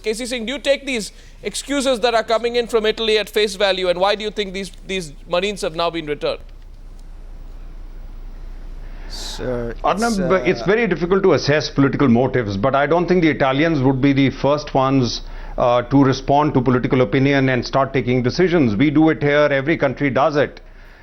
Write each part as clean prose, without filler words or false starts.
K.C. Singh, do you take these excuses that are coming in from Italy at face value, and why do you think these Marines have now been returned? Arnab, it's very difficult to assess political motives, but I don't think the Italians would be the first ones to respond to political opinion and start taking decisions. We do it here, every country does it.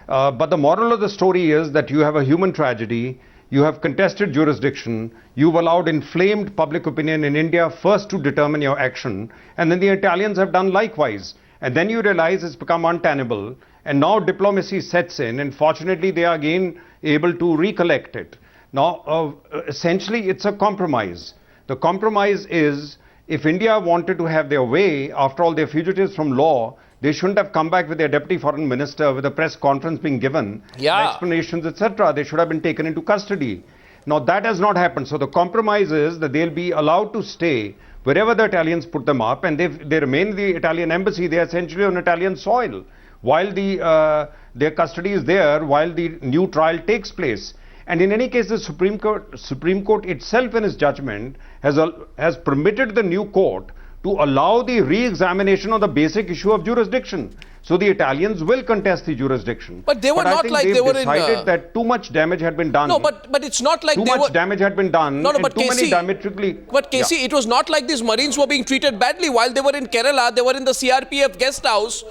But the moral of the story is that you have a human tragedy, you have contested jurisdiction, you've allowed inflamed public opinion in India first to determine your action, and then the Italians have done likewise. And then you realize it's become untenable, and now diplomacy sets in, and fortunately they are again able to recollect it. Now, essentially it's a compromise. The compromise is, if India wanted to have their way, after all they're fugitives from law, they shouldn't have come back with their deputy foreign minister with a press conference being given, explanations, etc. They should have been taken into custody. Now that has not happened. So the compromise is that they'll be allowed to stay wherever the Italians put them up, and they remain in the Italian embassy. They are essentially on Italian soil while their custody is there, while the new trial takes place. And in any case, the Supreme Court itself in its judgment has permitted the new court to allow the re-examination of the basic issue of jurisdiction. So the Italians will contest the jurisdiction. But they were not like they were in... decided that too much damage had been done. No, but it's not like too much damage had been done. No, but too many KC, diametrically... But KC, it was not like these Marines were being treated badly. While they were in Kerala, they were in the CRPF guest house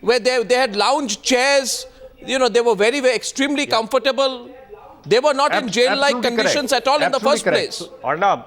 where they had lounge chairs. You know, they were very, very extremely comfortable. They were not in jail-like conditions at all in the first place. Arnab.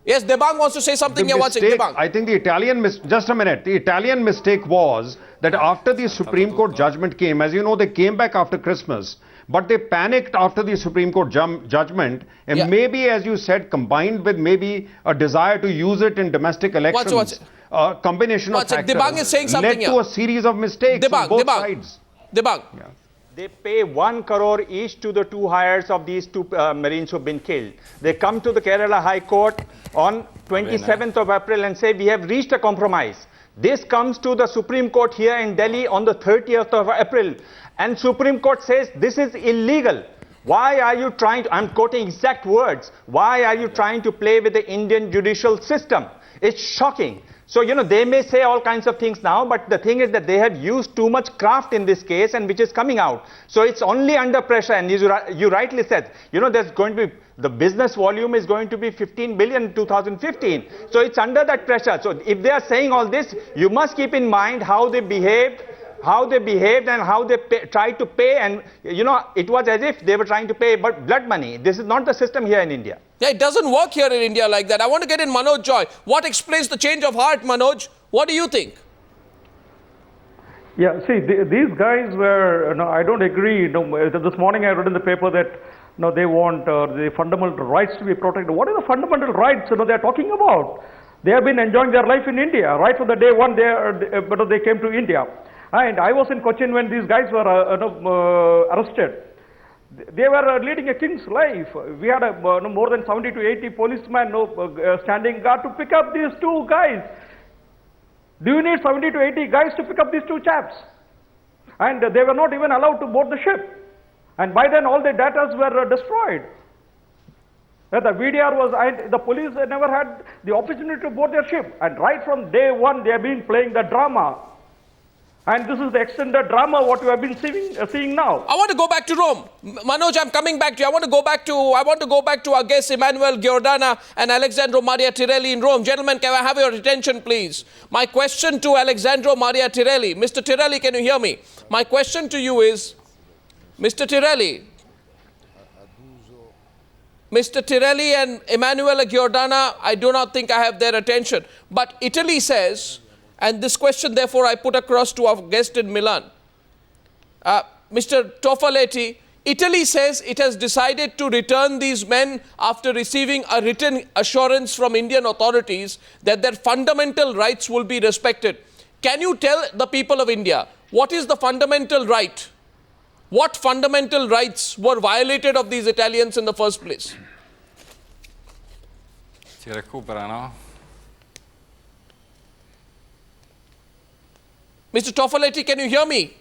Yes, Debang wants to say something here. Debang. I think the Italian just a minute. The Italian mistake was that after the Supreme Court judgment came, as you know, they came back after Christmas, but they panicked after the Supreme Court judgment, and maybe, as you said, combined with maybe a desire to use it in domestic elections, a combination of factors Debang is saying something led to a series of mistakes on both sides. Debang. Yeah. They pay 1 crore each to the two hires of these two Marines who've been killed. They come to the Kerala High Court on 27th of April and say, we have reached a compromise. This comes to the Supreme Court here in Delhi on the 30th of April. And Supreme Court says, this is illegal. Why are you trying to, I'm quoting exact words, why are you trying to play with the Indian judicial system? It's shocking. So, you know, they may say all kinds of things now, but the thing is that they have used too much craft in this case, and which is coming out. So it's only under pressure, and you rightly said, you know, there's going to be, the business volume is going to be 15 billion in 2015. So it's under that pressure. So if they are saying all this, you must keep in mind how they behaved and how they tried to pay, and you know, it was as if they were trying to pay blood money. This is not the system here in India. Yeah, it doesn't work here in India like that. I want to get in Manoj Joy. What explains the change of heart, Manoj? What do you think? Yeah, see, these guys were, I don't agree. This morning I read in the paper that they want the fundamental rights to be protected. What are the fundamental rights they're talking about? They have been enjoying their life in India, right from the day one they came to India. And I was in Cochin when these guys were arrested. They were leading a king's life. We had more than 70 to 80 policemen standing guard to pick up these two guys. Do you need 70 to 80 guys to pick up these two chaps? And they were not even allowed to board the ship. And by then all the data were destroyed. The VDR was, the police never had the opportunity to board their ship. And right from day one they have been playing the drama. And this is the extended drama what we have been seeing now. I want to go back to Rome. Manoj, I'm coming back to you. I want to go back to our guests, Emanuele Giordana and Alessandro Maria Tirelli in Rome. Gentlemen, can I have your attention, please? My question to Alessandro Maria Tirelli. Mr. Tirelli, can you hear me? My question to you is, Mr. Tirelli and Emanuele Giordana, I do not think I have their attention. But Italy says, and this question, therefore, I put across to our guest in Milan. Mr. Toffoletti, Italy says it has decided to return these men after receiving a written assurance from Indian authorities that their fundamental rights will be respected. Can you tell the people of India, what is the fundamental right? What fundamental rights were violated of these Italians in the first place? Si recupera, no? Mr. Toffoletti, can you hear me?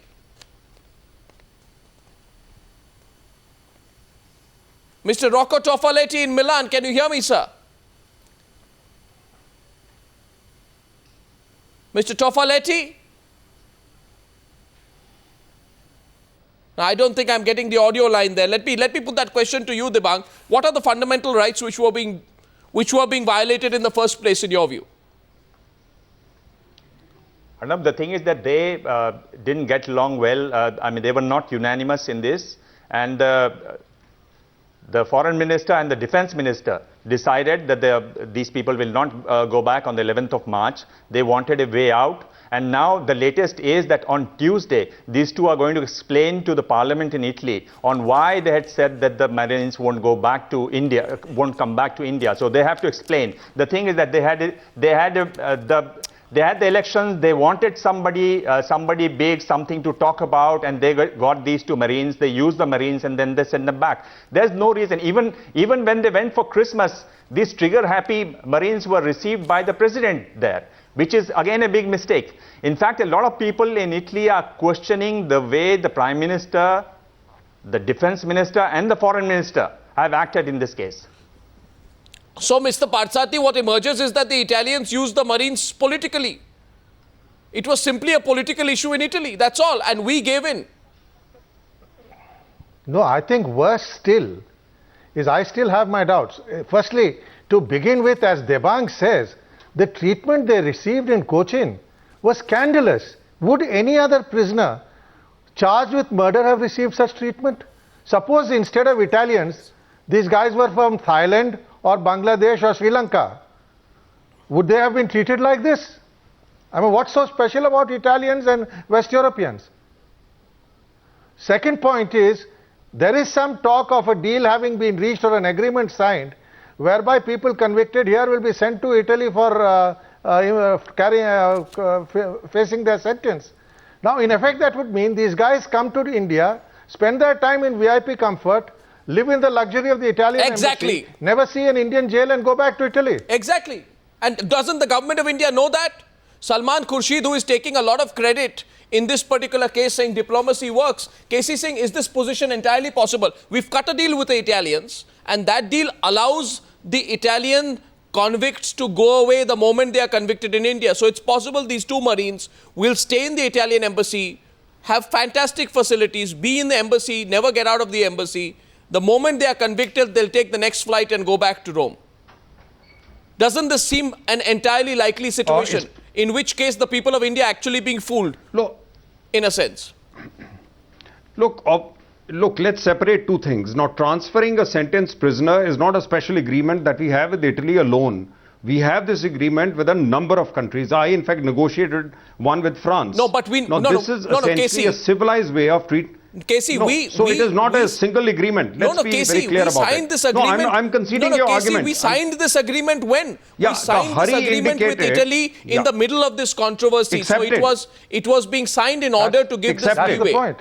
Mr. Rocco Toffoletti in Milan, can you hear me, sir? Mr. Toffoletti? I don't think I'm getting the audio line there. Let me put that question to you, Dibang. What are the fundamental rights which were being violated in the first place, in your view? Arnab, the thing is that they didn't get along well. I mean, they were not unanimous in this. And the foreign minister and the defense minister decided that these people will not go back on the 11th of March. They wanted a way out. And now the latest is that on Tuesday, these two are going to explain to the parliament in Italy on why they had said that the Marines won't go back to India, won't come back to India. So they have to explain. The thing is that they had the elections, they wanted somebody big, something to talk about, and they got these two Marines, they used the Marines, and then they sent them back. There's no reason, even when they went for Christmas, these trigger-happy Marines were received by the president there, which is again a big mistake. In fact, a lot of people in Italy are questioning the way the Prime Minister, the Defense Minister, and the Foreign Minister have acted in this case. So, Mr. Parsati, what emerges is that the Italians used the Marines politically. It was simply a political issue in Italy, that's all, and we gave in. No, I think worse still is I still have my doubts. Firstly, to begin with, as Debang says, the treatment they received in Cochin was scandalous. Would any other prisoner charged with murder have received such treatment? Suppose instead of Italians, these guys were from Thailand or Bangladesh or Sri Lanka. Would they have been treated like this? I mean, what's so special about Italians and West Europeans? Second point is, there is some talk of a deal having been reached or an agreement signed whereby people convicted here will be sent to Italy for facing their sentence. Now, in effect, that would mean these guys come to India, spend their time in VIP comfort, live in the luxury of the Italian embassy, never see an Indian jail and go back to Italy. Exactly. And doesn't the government of India know that? Salman Khurshid, who is taking a lot of credit in this particular case, saying diplomacy works. KC Singh, is this position entirely possible? We've cut a deal with the Italians, and that deal allows the Italian convicts to go away the moment they are convicted in India. So it's possible these two Marines will stay in the Italian embassy, have fantastic facilities, be in the embassy, never get out of the embassy. The moment they are convicted, they'll take the next flight and go back to Rome. Doesn't this seem an entirely likely situation, in which case the people of India are actually being fooled, in a sense? Look, let's separate two things. Now, transferring a sentenced prisoner is not a special agreement that we have with Italy alone. We have this agreement with a number of countries. I, in fact, negotiated one with France. No, but we... This is essentially a civilized way of treating... Casey, it is not a single agreement. Let's be very clear about it. We signed this agreement. I'm conceding your argument. We signed this agreement when? We signed this agreement with Italy in the middle of this controversy. Accepted. So it was being signed in order to give this leeway. That's the point.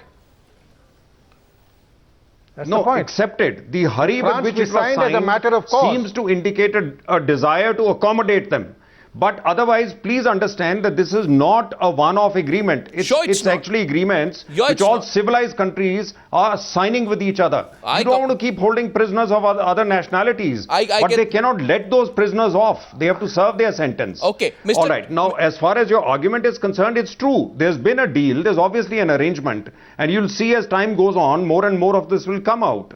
That's the point. Accepted. The hurry with which it was signed as a matter of course seems to indicate a desire to accommodate them. But otherwise, please understand that this is not a one-off agreement. It's actually agreements which all civilized countries are signing with each other. You don't want to keep holding prisoners of other nationalities. But they cannot let those prisoners off. They have to serve their sentence. Okay. All right. Now, as far as your argument is concerned, it's true. There's been a deal. There's obviously an arrangement. And you'll see as time goes on, more and more of this will come out.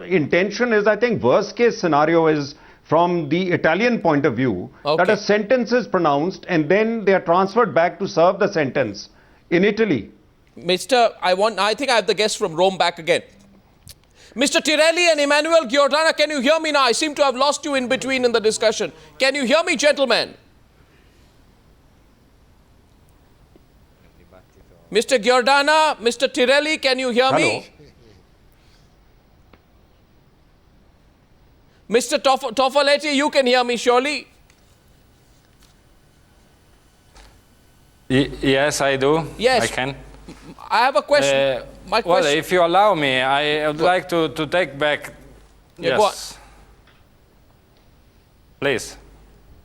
Intention is, I think, worst case scenario is, from the Italian point of view, that a sentence is pronounced and then they are transferred back to serve the sentence in Italy. I think I have the guest from Rome back again. Mr. Tirelli and Emanuele Giordana, can you hear me now? I seem to have lost you in between in the discussion. Can you hear me, gentlemen? Mr. Giordana, Mr. Tirelli, can you hear me? Mr. Toffoletti, you can hear me surely? Yes, I do. Yes. I can. I have a question. Well, if you allow me, I would like to take back... Yeah, go on. Please.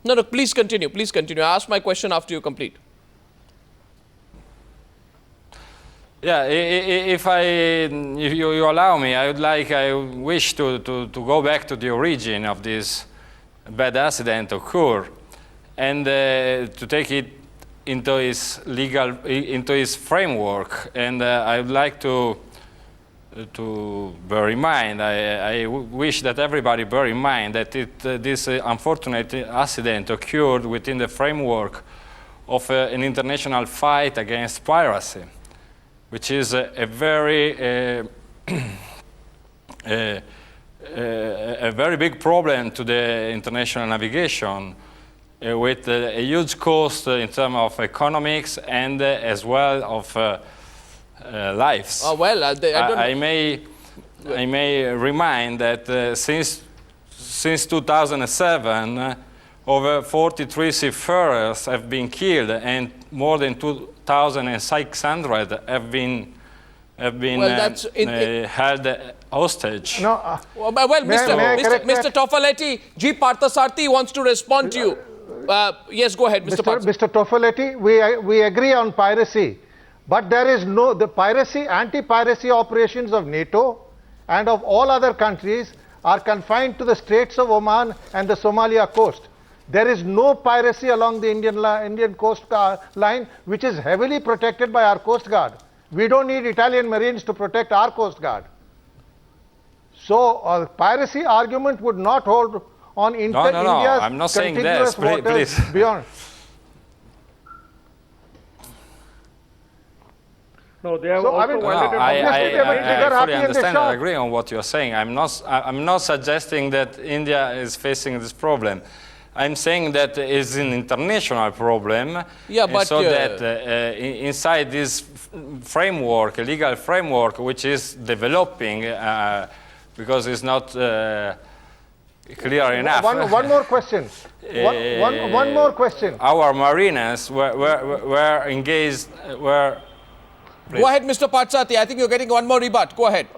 No, please continue. Please continue. I ask my question after you complete. Yeah, if you allow me, I wish to go back to the origin of this bad accident occur. to take it into its into its framework. And I would like to bear in mind, I wish that everybody bear in mind that this unfortunate accident occurred within the framework of an international fight against piracy, which is a very a very big problem to the international navigation, with a huge cost in terms of economics and as well of lives. Oh, well, I don't I may remind that since 2007, over 43 seafarers have been killed, and more than 2,600 have been Well, that's held hostage. No, well, may I correct Mr. that? Toffaletti, G. Parthasarathy wants to respond to you. Yes, go ahead, Mr. Parthasarathy. Mr. Toffaletti, we agree on piracy, but there is the anti-piracy operations of NATO and of all other countries are confined to the Straits of Oman and the Somalia coast. There is no piracy along the Indian coast line, which is heavily protected by our Coast Guard. We don't need Italian Marines to protect our Coast Guard. So, piracy argument would not hold on India's I'm not saying contiguous that. waters Please. beyond. No, they have So, I also mean, violated. obviously they will trigger I happy fully in the understand and shop. agree on what you're saying. I'm not suggesting that India is facing this problem. I'm saying that it's an international problem. Yeah, and but so that inside this framework, a legal framework, which is developing, because it's not clear enough. One more question. One more question. Our mariners were engaged. Go ahead, Mr. Parthasarathy. I think you're getting one more rebut. Go ahead.